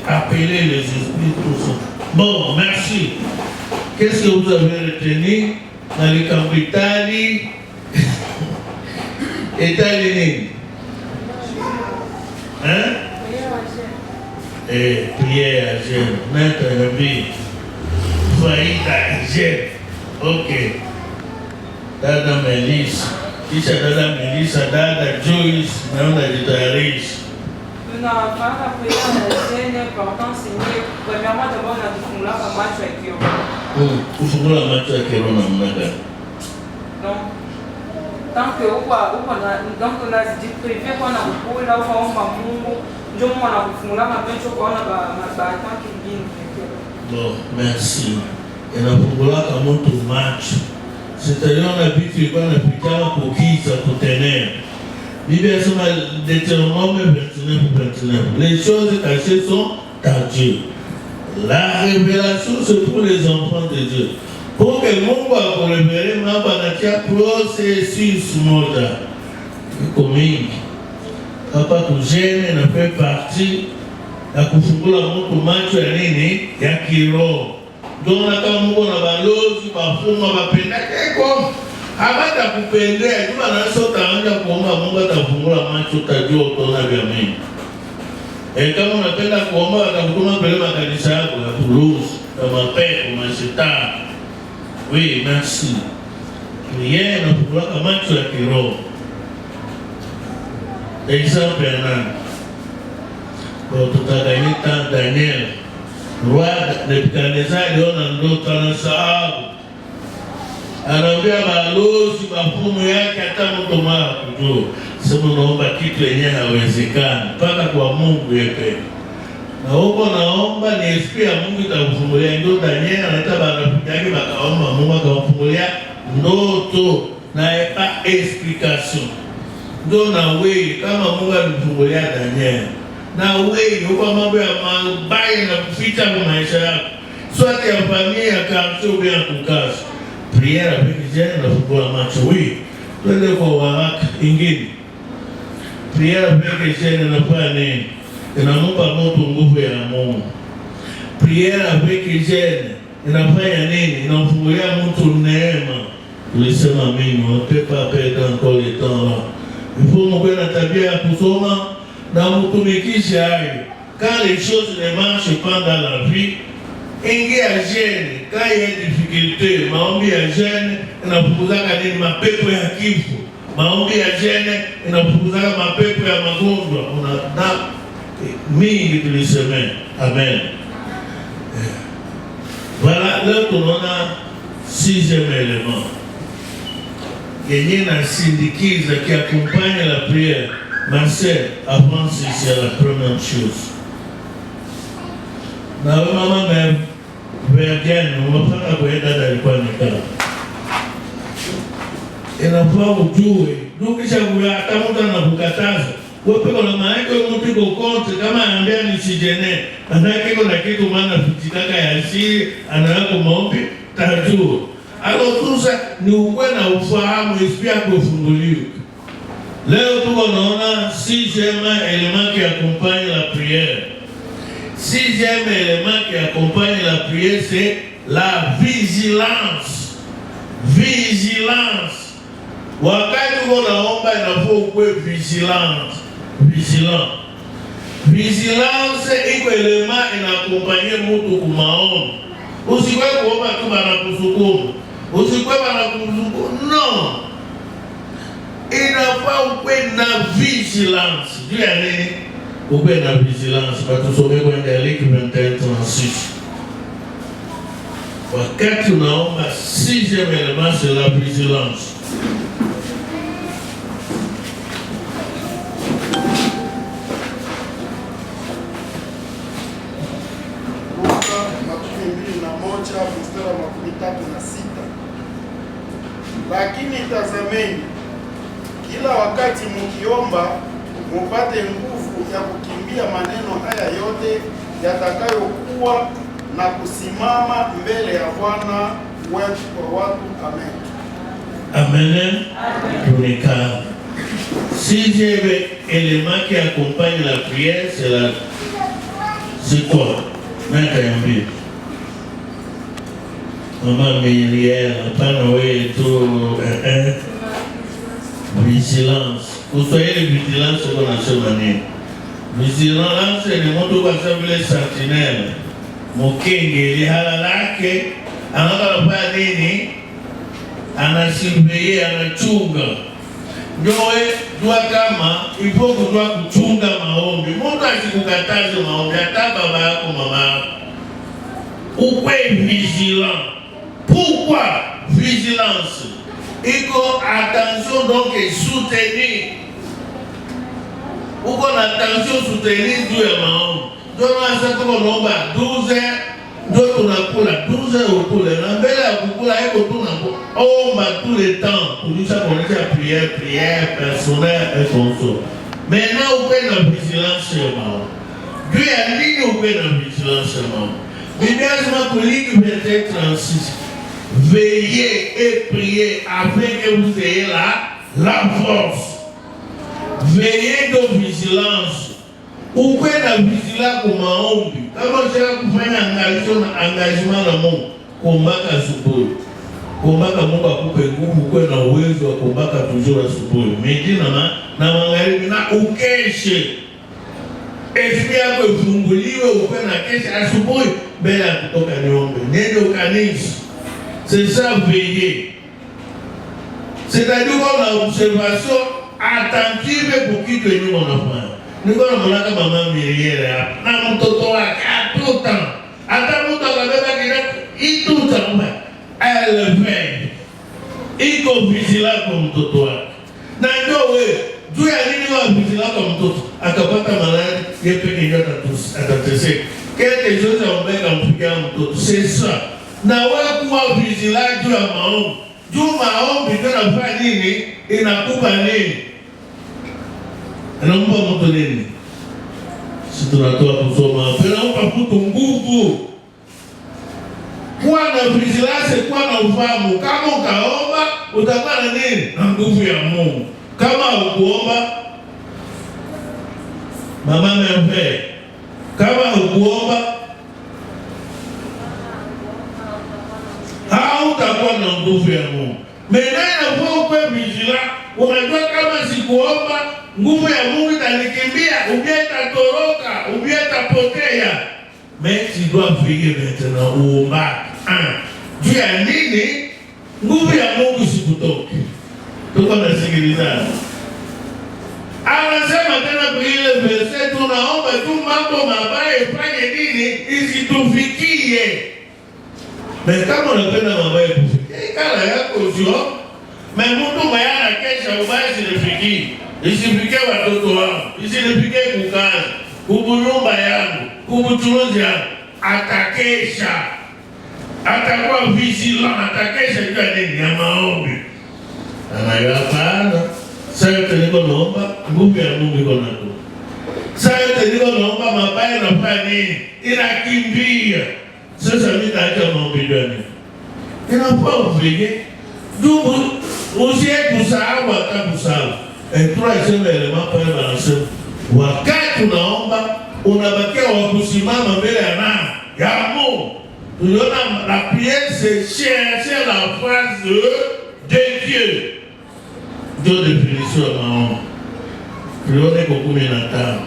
appeler les esprits, tout ça. Bon, merci. Qu'est-ce que vous avez retenu dans les camps d'Italie? Italie. Hein? Et prière à jeûne. Notre ami. Faillite à jeûne. Ok. Dada Melissa. Kisha dada Melissa, dada Joyce, naona jitayarisha. Tunafanya prière na jeûne pendant Seigneur. Premièrement d'abord na kufungula macho ya kiroho. Kufungula macho ya kiroho namna gani? Donc tant que uko na donc unajiprive kwa na kukula au kuomba Mungu ndio Mungu anakufungula macho kuona ba kingine. Bon, merci. Inafungulaka mtu macho. C'est-à-dire on a vitu ilikuwa napitana kukiza kutenea. Bible inasema Deutéronome 29. Les choses cachées sont à Dieu. La révélation c'est pour les enfants de Dieu. Pour que Mungu akurevelee mambo anatia processus moja. Iko mingi. Hapa kujene na fait partie ya kufungula mtu macho ya nini? Ya kiroho. Dona kama Mungu na balozi bafuma bapendake kwa habata kupendea juma na sio taanza kuomba Mungu atafungula macho utajua utaona vya mimi. Kama unapenda kuomba atakutuma pale makanisa yako ya kuruhusu kama pepo mashetani. Oui, merci. Yeye anafungula macho ya kiroho. Exemple ya nani? Kwa tutakaita Daniel. Roi Nebukadnezar aliona ndoto anasahau. Anaambia balozi mafumu yake hata mtu mara kujua. Sema naomba kitu yenyewe hawezekani mpaka kwa Mungu yake. Na huko naomba ni esprit ya Mungu itakufungulia ndio Daniel anataka marafiki yake bakaomba Mungu akawafungulia ndoto na explication. Ndio na wewe kama Mungu alifungulia Daniel. Na wewe uko mambo ya mabaya na kuficha kwa maisha yako. Swati ya familia kamsho bila kukaza. Prière avec Dieu na fungua macho. Oui. Twende kwa waraka ingine. Prière avec Dieu inafanya nini? Inampa mtu nguvu ya Mungu. Prière avec Dieu inafanya nini? Inamfungulia mtu neema. Tulisema mimi, on ne peut pas perdre encore le temps là. Il faut mwe na tabia ya kusoma na mtumikisha hayo. Quand les choses ne marchent pas dans la vie, ingia jeune, quand il y a difficulté, maombi ya jeune inapunguzaka nini mapepo ya kifo. Maombi ya jeune inapunguzaka mapepo ya magonjwa. Una mingi tulisema. Amen. Voilà, là tunaona sixième élément. Yenye na sindikiza qui accompagne la prière. Ma sœur, avance ici à la première chose. Na mama vergane, unafanya kuenda dalikuwa nikala. Inafaa ujue, nukisha kuya hata mtu anakukataza. Wewe kwa maana yake mtu uko konti kama anambia nisijene. Manake kuna kitu maana fitikaka ya siri anaweka maombi tajua. Alors tout ça ni uwe na ufahamu espia kufunguliwa. Leo tuko naona sixième élément qui accompagne la prière. Sixième élément qui accompagne la prière, c'est la vigilance. Vigilance. Wakati unaomba inafaa ukuwe vigilant. Vigilance iko élément inakompanye mtu kumaomba. Usikwe kuomba tu bana kusukuma. Usikwe bana kusukuma. Non. Inafaa ukuwe na vigilance. Juu ya nini? Ukuwe na vigilance. Patusome kwenye Luc 21:36. Wakati unaomba, sixième élément c'est la vigilance. Lakini tazameni, kila wakati mkiomba, mupate nguvu ya kukimbia maneno haya yote yatakayokuwa na kusimama mbele ya Bwana wetu kwa watu. Amen. Amen. Amen. Sixième élément qui accompagne la prière, C'est quoi? Nakayambia. Mama Myriel, hapana wewe tu vigilance. Kuswahili vigilance uko nasema nini? Vigilance ni mtu kwa sababu ile sentinelle. Mukenge lihala lake anafanya nini? Anasimamia, anachunga. Njoe jua kama ipo kujua kuchunga maombi. Mungu asikukataze maombi, hata baba yako mama yako. Ukwe vigilant. Pourquoi vigilance? Iko attention donc soutenir. Uko na attention soutenir juu ya maombi. Ndio sasa kama unaomba 12 ndio tunakula 12 ukule na mbele ya kukula hapo tunaomba tout le temps kulisha kuonesha prière personnelle et console. Maintenant uko na vigilance ya maombi. Juu ya nini uko na vigilance ya maombi? Biblia inasema Luc 21:36. Veillez et priez afin que vous ayez la force. Veillez de vigilance. Ukwe na vigilance kwa maombi. Kama unataka kufanya engagement na Mungu, kuombaka asubuhi. Kuombaka Mungu akupe nguvu, ukwe na uwezo wa kuombaka tujura asubuhi. Miji na magharibi na ukeshe. Esprit yako ifunguliwe, ukwe na kesha asubuhi mbele ya kutoka niombe. Nende ukanisi. C'est ça veiller. C'est-à-dire qu'on a observation attentive pour qui que nous on a fait. Nous on a comme maman Myriel na mtoto wake tout le temps. Hata mtu akabeba kile tout le temps. Elle veille. Iko vigilant kwa mtoto wake. Na ndio wewe, juu ya nini wa vigilant kwa mtoto? Akapata maladi, yeye pekee ndio atateseka. Quelque chose ambeka mpigia mtoto. C'est ça. Na wewe kuwa vigilant juu ya maombi. Juu maombi ndio nafanya nini? Inakupa nini? Inaomba mtu nini? Si tunatoa kusoma. Inaomba mtu nguvu. Kuwa na vigilance, kuwa na ufahamu. Kama ukaomba, utakuwa na nini? Na nguvu ya Mungu. Kama ukuomba, mama mpe. Kama ukuomba, hautakuwa na nguvu ya Mungu. Menena kwa ukwe vigilant. Unajua kama sikuomba, nguvu ya Mungu itanikimbia, ubieta potea. Mais tu dois veiller maintenant uomba. Juu ya nini? Nguvu ya Mungu sikutoke. Tuko nasikilizana. Anasema tena kwa ile verse tunaomba tu mambo mabaya ifanye nini? Isitufikie. Na kama unapenda mabaya kufikia, kala yako sio. Mtu mayana kesha ubaya sinifikie. Isifikie watoto wangu, isinifikie kukazi, kubunyumba yangu, kubuchuruzi yangu. Atakesha. Atakuwa vigilant, atakesha juu ya nini? Ya maombi. Anayapana. Sasa yote niko naomba, nguvu ya Mungu iko nato. Sasa yote niko naomba mabaya nafanya nini? Inakimbia. Sasa mimi naacha maombi gani? Inafaa uvige. Ndugu, usiye kusahau hata kusahau. Tunasema elema pale wanasema wakati unaomba unabakia wa kusimama mbele ya Mungu. Tunaona la prière c'est chercher la face de Dieu. Ndio definition ya maombi. Tulione kwa 15.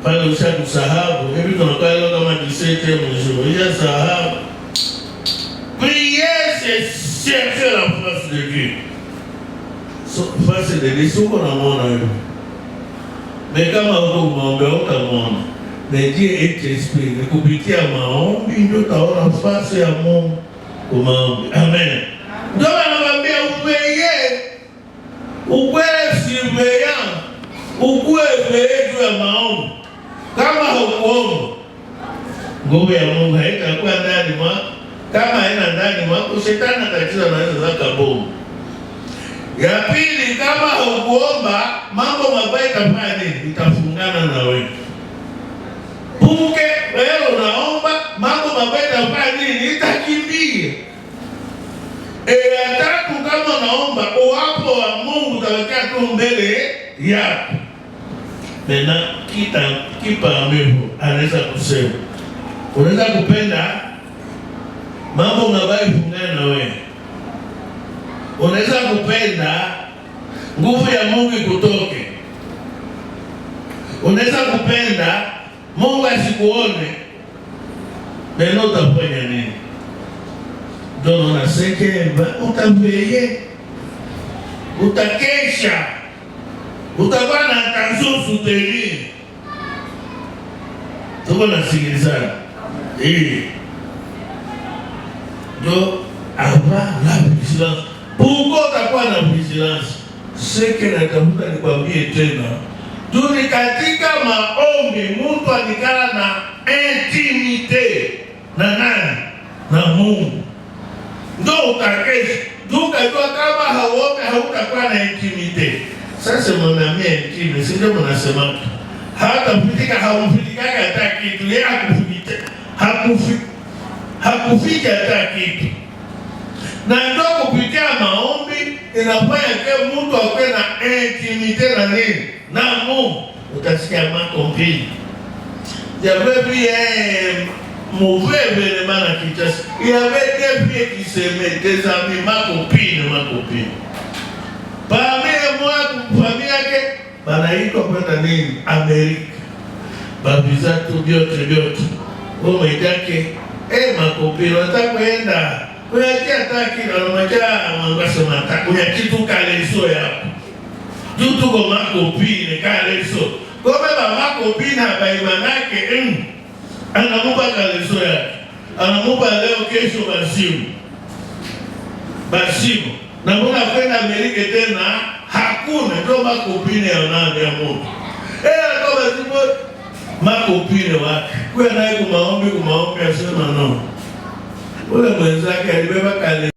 Pale ushakusahau, hivi tunakaa leo kama 17 mwisho. Ya sahau. Prière c'est chercher la face de Dieu. Face de Dieu, sio kuna muona wewe. Mais kama uko maombi utamwona. Mais Dieu est esprit. Ni kupitia maombi ndio utaona face ya Mungu kwa maombi. Amen. Ndio anawaambia upeye. Ukwele surveillant. Ukwele juu ya maombi. Kama hukuomba, nguvu ya Mungu haitakuwa ndani mwako. Kama haina ndani mwako, shetani atacheza na zaka bomu. Ya pili, kama hukuomba, mambo mabaya itafanya nini? Itafungana na wewe. Puke, wewe unaomba, mambo mabaya itafanya nini? Itakimbia. Ya tatu, kama unaomba, uwapo wa Mungu utawakia tu mbele yako. Mena kipa amivu anaweza kusema. Unaweza kupenda mambo mabayi fungana na wewe. Unaweza kupenda nguvu ya Mungu ikutoke. Unaweza kupenda Mungu asikuone. Mena utafanya nini? Ndio unaseke utambeye. Utakesha. Utakuwa na attention soutenue. Tuko na sikilizana. Donc, avoir la vigilance. Pourquoi utakuwa na vigilance? Seke natafuta nikwambie tena. Tuni katika maombi mtu anikala na intimite na nani? Na Mungu. Ndio utakesha. Ndio ukajua kama hauombe hautakuwa na intimite. Sasa mwanamia intime, si ndio mnasema hata kufitika haufitikaka hata kitu, yeye hakufika hata kitu. Na ndio kupitia maombi inafanya kwa mtu akwe na intimite na nini? Na Mungu. Utasikia makompi. J'avais vu un mauvais événement à Kinshasa. Il y avait des filles qui s'aimaient, des amis, ma copine. Parmi moi, famille yake banaitwa kwenda nini? Amerika. Babiza tu vyote. Wao yake makopini watakwenda. Kuyatia taki na macha mwangaso mataka. Kuyakitu kaleso yako. Tutu kwa makopini kaleso. Kwa baba makopini habaimanake anamupa kaleso yake. Anamupa leo kesho basimu. Na mbona kwenda Amerika tena hakuna ndio makopini ya nani ya Mungu. Kama sivyo makopini wake. Kwa naye kumaombi asema no. Ule mwenzake alibeba kale